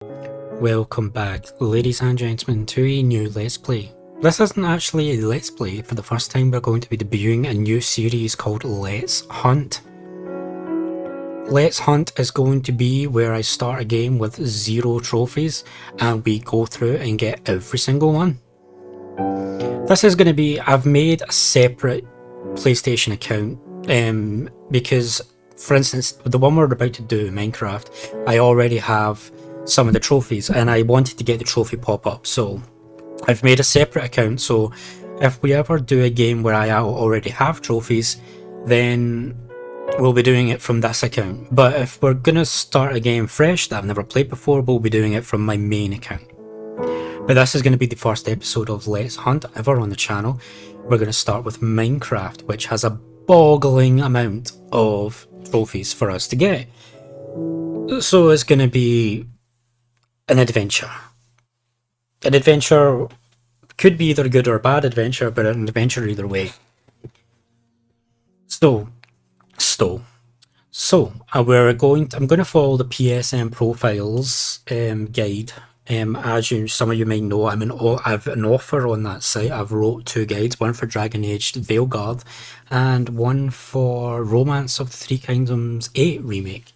Welcome back, ladies and gentlemen, to a new Let's Play. This isn't actually a Let's Play. For the first time we're going to be debuting a new series called Let's Hunt. Let's Hunt is going to be where I start a game with 0 trophies and we go through and get every single one. This is going to be, I've made a separate PlayStation account because, for instance, the one we're about to do, Minecraft, I already have some of the trophies and I wanted to get the trophy pop-up, so I've made a separate account. So if we ever do a game where I already have trophies, then we'll be doing it from this account. But if we're gonna start a game fresh that I've never played before, we'll be doing it from my main account. But this is going to be the first episode of Let's Hunt ever on the channel. We're going to start with Minecraft, which has a boggling amount of trophies for us to get. So it's going to be an adventure. An adventure could be either good or bad adventure, but an adventure either way. I'm going to follow the PSN profiles guide. As some of you might know, I've an offer on that site. I've wrote 2 guides, one for Dragon Age Veilguard and one for Romance of the Three Kingdoms 8 remake.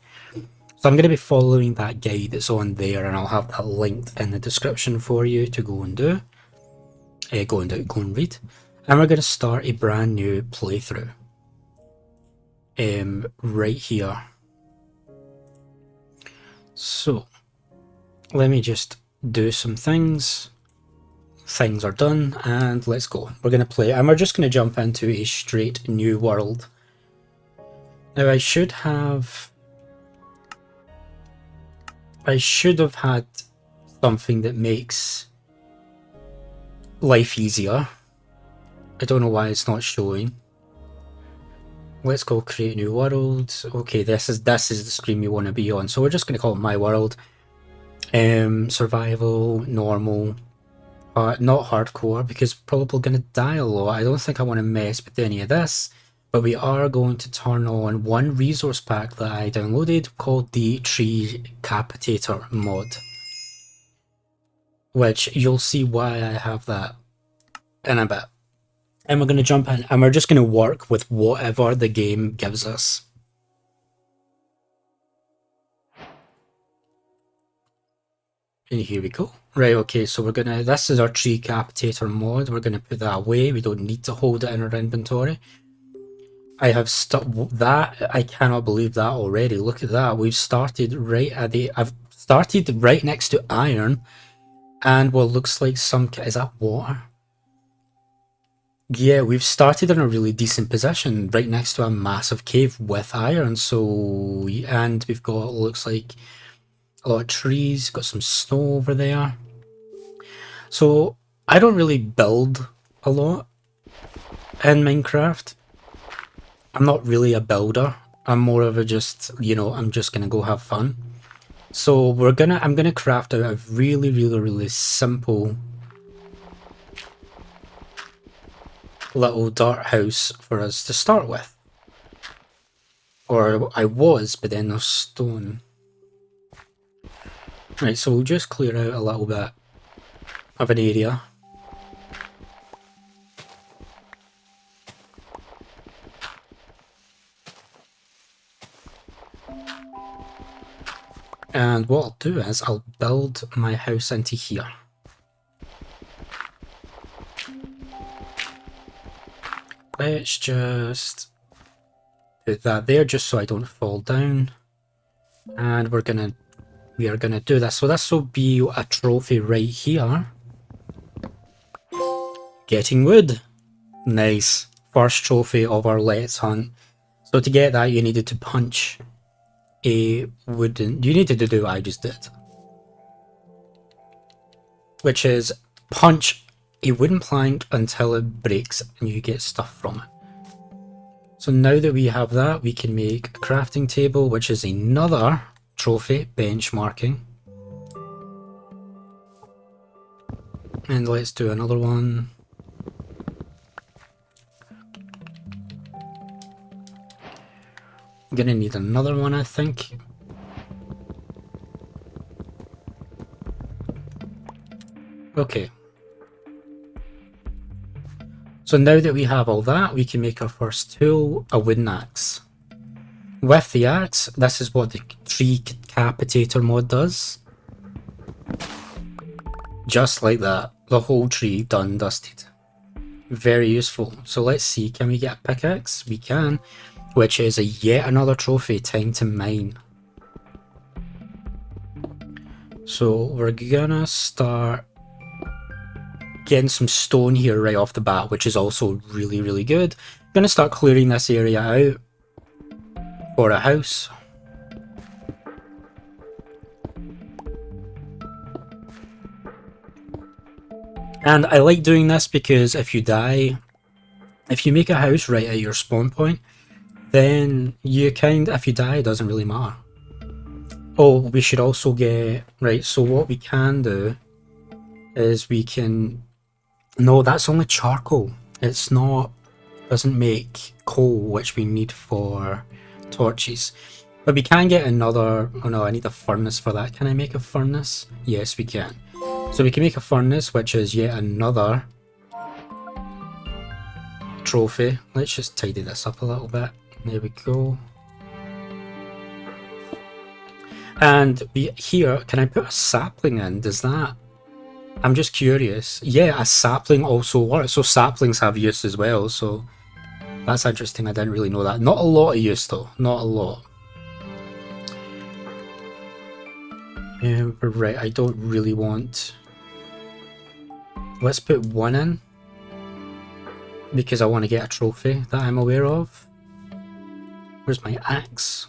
So I'm going to be following that guide that's on there, and I'll have that linked in the description for you to go and do. Go and read. And we're going to start a brand new playthrough. Right here. So let me just do some things. Things are done, and let's go. We're going to play, and we're just going to jump into a straight new world. Now I should have had something that makes life easier. I don't know why it's not showing. Let's go create new world. Okay, this is the screen we want to be on, so we're just going to call it my world. Survival, normal, not hardcore, because we're probably going to die a lot. I don't think I want to mess with any of this, but we are going to turn on one resource pack that I downloaded called the Tree Capitator mod, which you'll see why I have that in a bit. And we're going to jump in and we're just going to work with whatever the game gives us. And here we go. Right, okay, so this is our Tree Capitator mod. We're gonna put that away. We don't need to hold it in our inventory. I have that. I cannot believe that already. Look at that. I've started right next to iron and what looks like is that water? Yeah, we've started in a really decent position right next to a massive cave with iron. So, and we've got, looks like, a lot of trees, got some snow over there. So I don't really build a lot in Minecraft. I'm not really a builder. I'm more of a just, I'm just gonna go have fun. So I'm gonna craft out a really simple little dirt house for us to start with. Or I was, but then there's stone. Right, so we'll just clear out a little bit of an area. And what I'll do is I'll build my house into here. Let's just put that there just so I don't fall down. And we are gonna do this. So this will be a trophy right here. Getting wood. Nice. First trophy of our Let's Hunt. So to get that, you needed to punch a wooden... You needed to do what I just did, which is punch a wooden plank until it breaks and you get stuff from it. So now that we have that, we can make a crafting table, which is another trophy, benchmarking. And let's do another one. I'm gonna need another one, I think. Okay. So now that we have all that, we can make our first tool, a wooden axe. With the axe, this is what the tree capitator mod does. Just like that, the whole tree done dusted. Very useful. So let's see, can we get a pickaxe? We can, which is a yet another trophy, time to mine. So we're gonna start getting some stone here right off the bat, which is also really, really good. Gonna start clearing this area out for a house. And I like doing this because if you die, if you make a house right at your spawn point, then you if you die, it doesn't really matter. Oh, we should also get, right, so what we can do is we can, no, that's only charcoal. It's not, doesn't make coal, which we need for torches. But we can get another, oh no, I need a furnace for that. Can I make a furnace? Yes, we can. So we can make a furnace, which is yet another trophy. Let's just tidy this up a little bit. There we go. And here, can I put a sapling in? Does that... I'm just curious. Yeah, a sapling also works. So saplings have use as well, so that's interesting. I didn't really know that. Not a lot of use though. Not a lot. Right, I don't really want... Let's put one in. Because I want to get a trophy that I'm aware of. Where's my axe?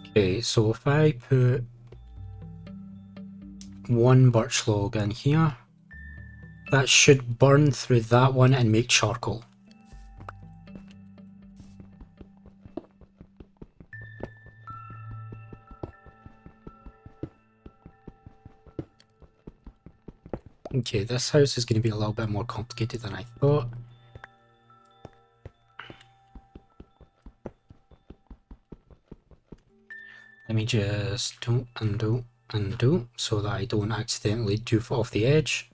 Okay, so if I put one birch log in here, that should burn through that one and make charcoal. Okay, this house is going to be a little bit more complicated than I thought. Let me just undo so that I don't accidentally doof off the edge.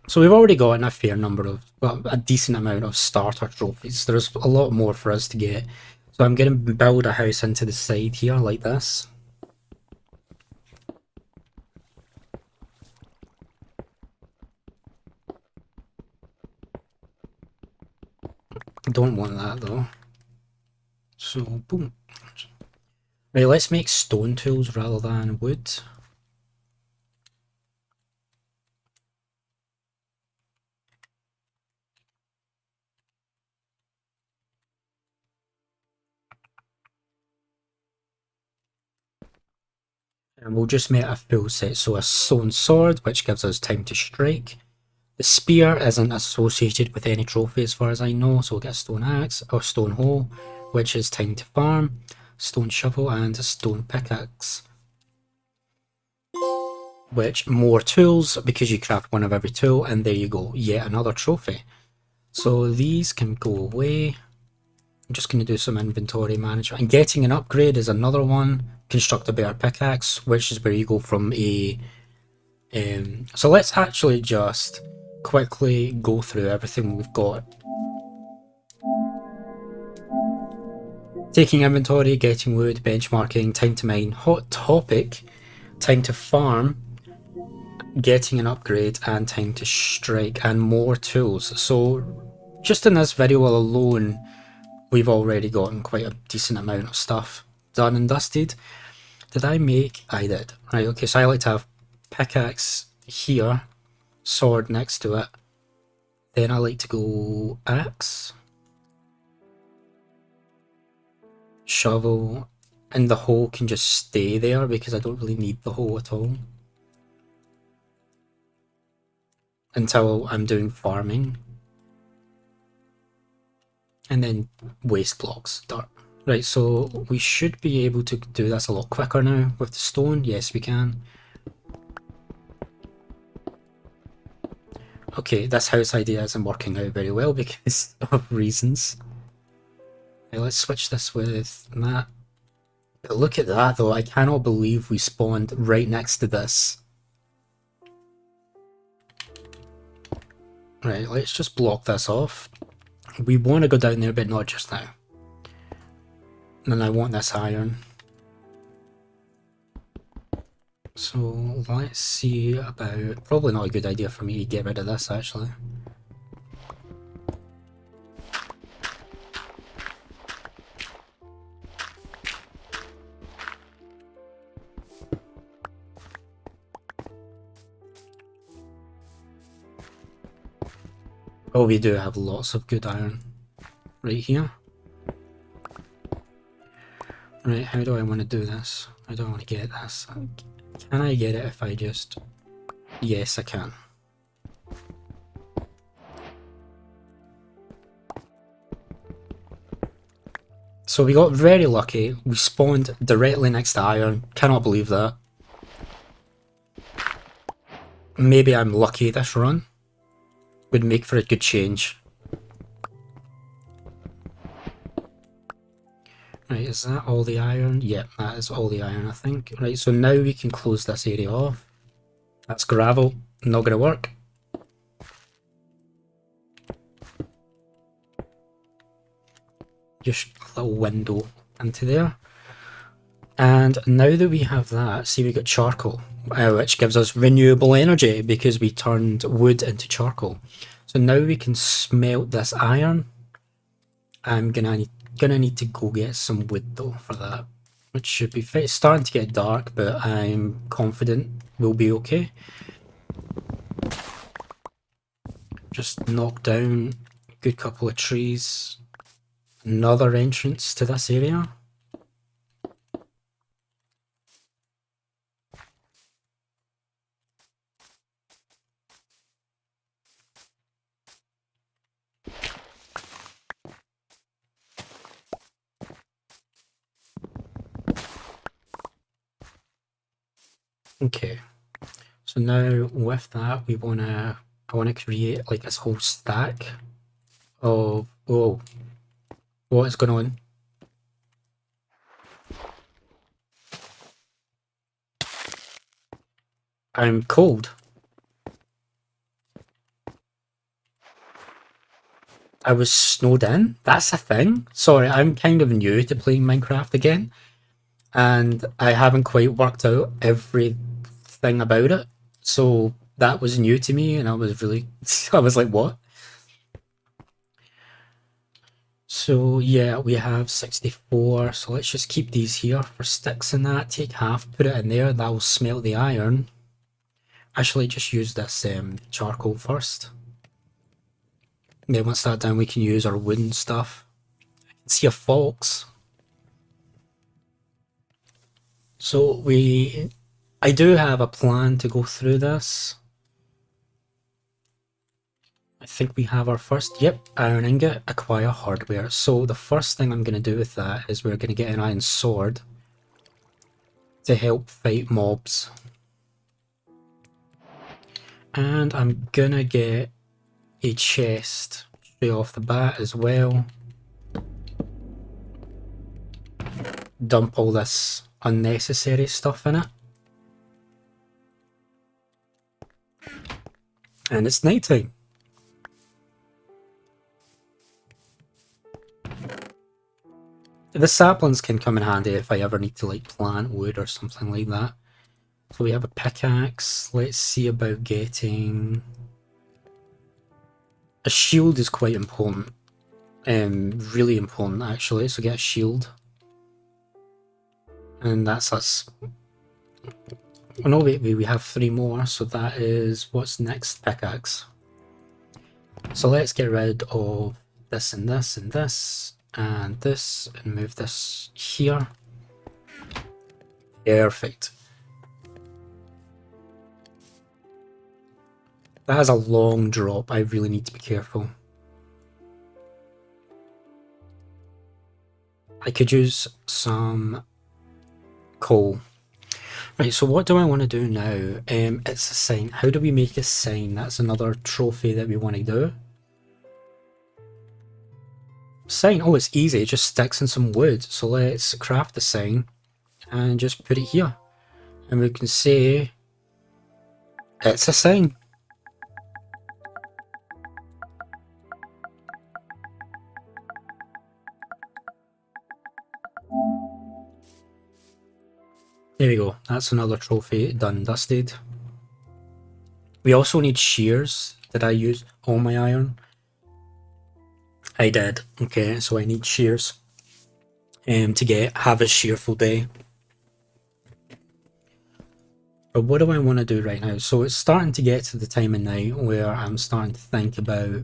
So we've already gotten a fair number of, well, a decent amount of starter trophies. There's a lot more for us to get. So I'm going to build a house into the side here like this. Don't want that though. So boom. Right, let's make stone tools rather than wood. And we'll just make a full set. So a stone sword, which gives us time to strike. The spear isn't associated with any trophy as far as I know, so we'll get a stone axe, or stone hoe, which is time to farm, stone shovel, and a stone pickaxe. Which, more tools, because you craft one of every tool, and there you go, yet another trophy. So these can go away. I'm just going to do some inventory management. And getting an upgrade is another one. Construct a better pickaxe, which is where you go from a... so let's actually just quickly go through everything we've got. Taking inventory, getting wood, benchmarking, time to mine, hot topic, time to farm, getting an upgrade, and time to strike, and more tools. So just in this video alone, we've already gotten quite a decent amount of stuff done and dusted. Did I make? I did. Right, okay, so I like to have pickaxe here, sword next to it. Then I like to go axe, shovel, and the hoe can just stay there because I don't really need the hoe at all until I'm doing farming. and then waste blocks, dirt. Right, so we should be able to do this a lot quicker now with the stone. Yes, we can. Okay, this house idea isn't working out very well because of reasons. Okay, let's switch this with that. But look at that though, I cannot believe we spawned right next to this. Right, let's just block this off. We want to go down there, but not just now. And I want this iron. So let's see about... Probably not a good idea for me to get rid of this actually. Oh, we do have lots of good iron right here. Right, how do I want to do this? I don't want to get this. Can I get it if I just... Yes, I can. So we got very lucky. We spawned directly next to iron. Cannot believe that. Maybe I'm lucky this run. Would make for a good change. Right, is that all the iron? Yep, that is all the iron, I think. Right, so now we can close this area off. That's gravel. Not gonna work. Just a little window into there. And now that we have that, see we got charcoal, which gives us renewable energy because we turned wood into charcoal. So now we can smelt this iron. I'm gonna need to go get some wood though for that, which should be fit. It's starting to get dark, but I'm confident we'll be okay. Just knock down a good couple of trees. Another entrance to this area. Okay, so now with that I wanna create like this whole stack of... Whoa, what is going on? I'm cold. I was snowed in? That's a thing? Sorry, I'm kind of new to playing Minecraft again, and I haven't quite worked out everything about it, so that was new to me, and I was really... I was like, what? So yeah, we have 64, so let's just keep these here for sticks and that. Take half, put it in there, that will smelt the iron. Actually, just use this charcoal first. Then once that's done, we can use our wooden stuff. I can see a fox. So I do have a plan to go through this. I think we have our first, yep, iron ingot, acquire hardware. So the first thing I'm going to do with that is we're going to get an iron sword to help fight mobs. And I'm going to get a chest straight off the bat as well. Dump all this unnecessary stuff in it. And it's nighttime. The saplings can come in handy if I ever need to like plant wood or something like that. So we have a pickaxe. Let's see about getting... A shield is quite important. Really important actually, so get a shield. And that's us. Oh no, wait, we have 3 more, so that is... What's next? Pickaxe. So let's get rid of this and this and this and this and move this here. Perfect. That has a long drop, I really need to be careful. I could use some coal. Right, so what do I want to do now? It's a sign. How do we make a sign? That's another trophy that we want to do. Sign. Oh, it's easy. It just sticks in some wood. So let's craft the sign and just put it here. And we can say it's a sign. There we go. That's another trophy done and dusted. We also need shears. Did I use all my iron? I did. Okay, so I need shears to have a shearful day. But what do I want to do right now? So it's starting to get to the time of night where I'm starting to think about,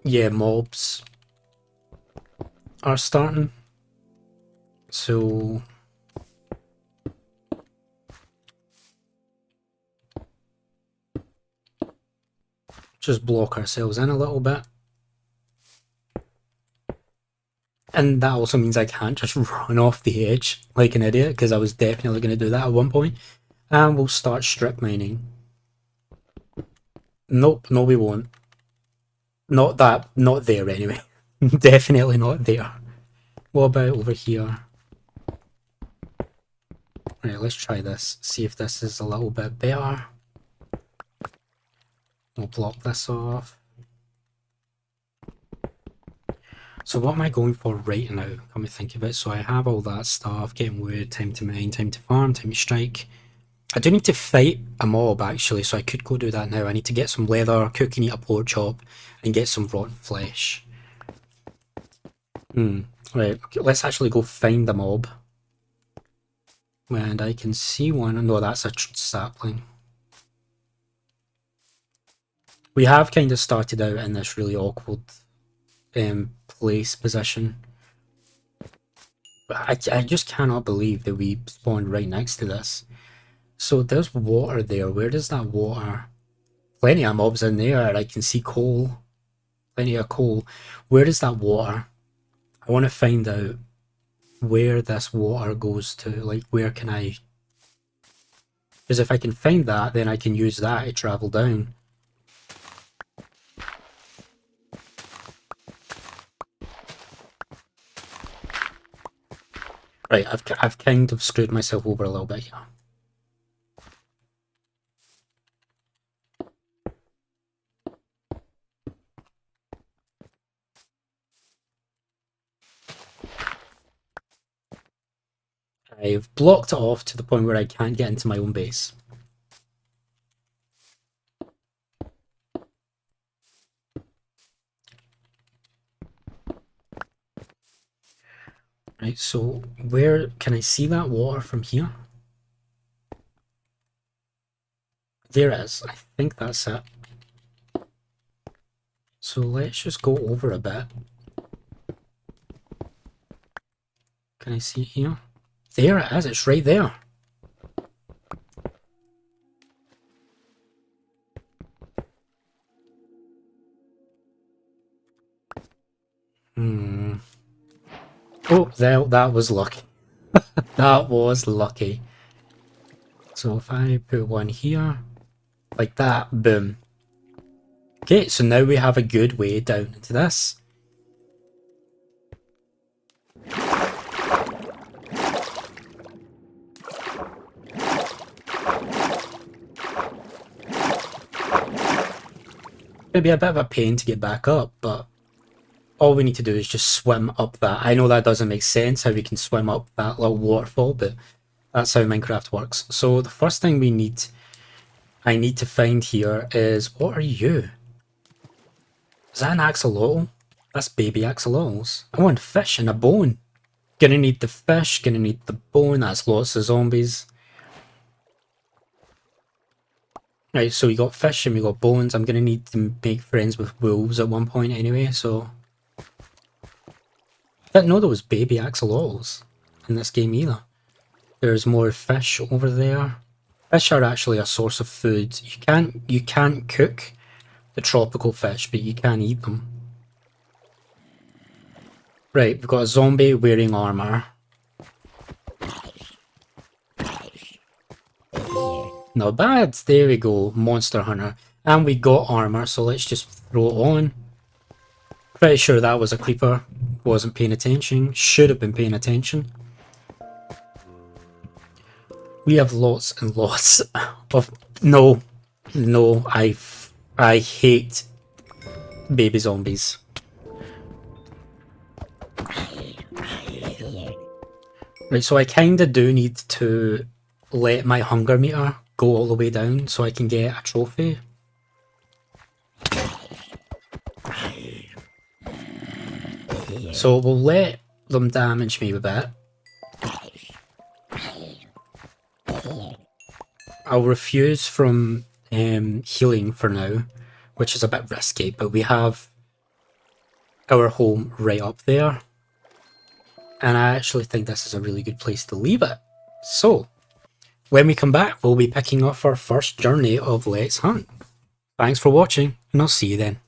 yeah, mobs are starting. So just block ourselves in a little bit. And that also means I can't just run off the edge like an idiot, because I was definitely going to do that at one point. And we'll start strip mining. Nope, no we won't. Not there anyway. Definitely not there. What about over here? Right, let's try this. See if this is a little bit better. We'll block this off. So what am I going for right now? Come to think of it. So I have all that stuff, getting wood, time to mine, time to farm, time to strike. I do need to fight a mob actually, so I could go do that now. I need to get some leather, cook and eat a pork chop, and get some rotten flesh. Right, okay, let's actually go find the mob. And I can see one. No, that's a sapling. We have kind of started out in this really awkward place position. But I just cannot believe that we spawned right next to this. So there's water there. Where does that water? Plenty of mobs in there. I can see coal. Plenty of coal. Where is that water? I want to find out where this water goes to. Like, where can I... Because if I can find that, then I can use that to travel down. Right, I've kind of screwed myself over a little bit here. I've blocked it off to the point where I can't get into my own base. Right, so where can I see that water from here? There it is. I think that's it. So let's just go over a bit. Can I see it here? There it is. It's right there. Oh, that was lucky. That was lucky. So if I put one here, like that, boom. Okay, so now we have a good way down into this. It'll be a bit of a pain to get back up, but all we need to do is just swim up that. I know that doesn't make sense, how we can swim up that little waterfall, but that's how Minecraft works. So the first thing I need to find here is, what are you? Is that an axolotl? That's baby axolotls. I want fish and a bone. Gonna need the fish, gonna need the bone, that's lots of zombies. Right, so we got fish and we got bones. I'm gonna need to make friends with wolves at one point anyway, so... I didn't know there was baby axolotls in this game either. There's more fish over there. Fish are actually a source of food. You can't cook the tropical fish, but you can eat them. Right, we've got a zombie wearing armor. Not bad. There we go. Monster Hunter. And we got armor, so let's just throw it on. Pretty sure that was a creeper. Wasn't paying attention. Should have been paying attention. We have lots and lots of... No. No, I hate baby zombies. Right, so I kinda do need to let my hunger meter go all the way down so I can get a trophy. So we'll let them damage me a bit. I'll refuse from healing for now, which is a bit risky, but we have our home right up there. And I actually think this is a really good place to leave it. So, when we come back, we'll be picking up our first journey of Let's Hunt. Thanks for watching, and I'll see you then.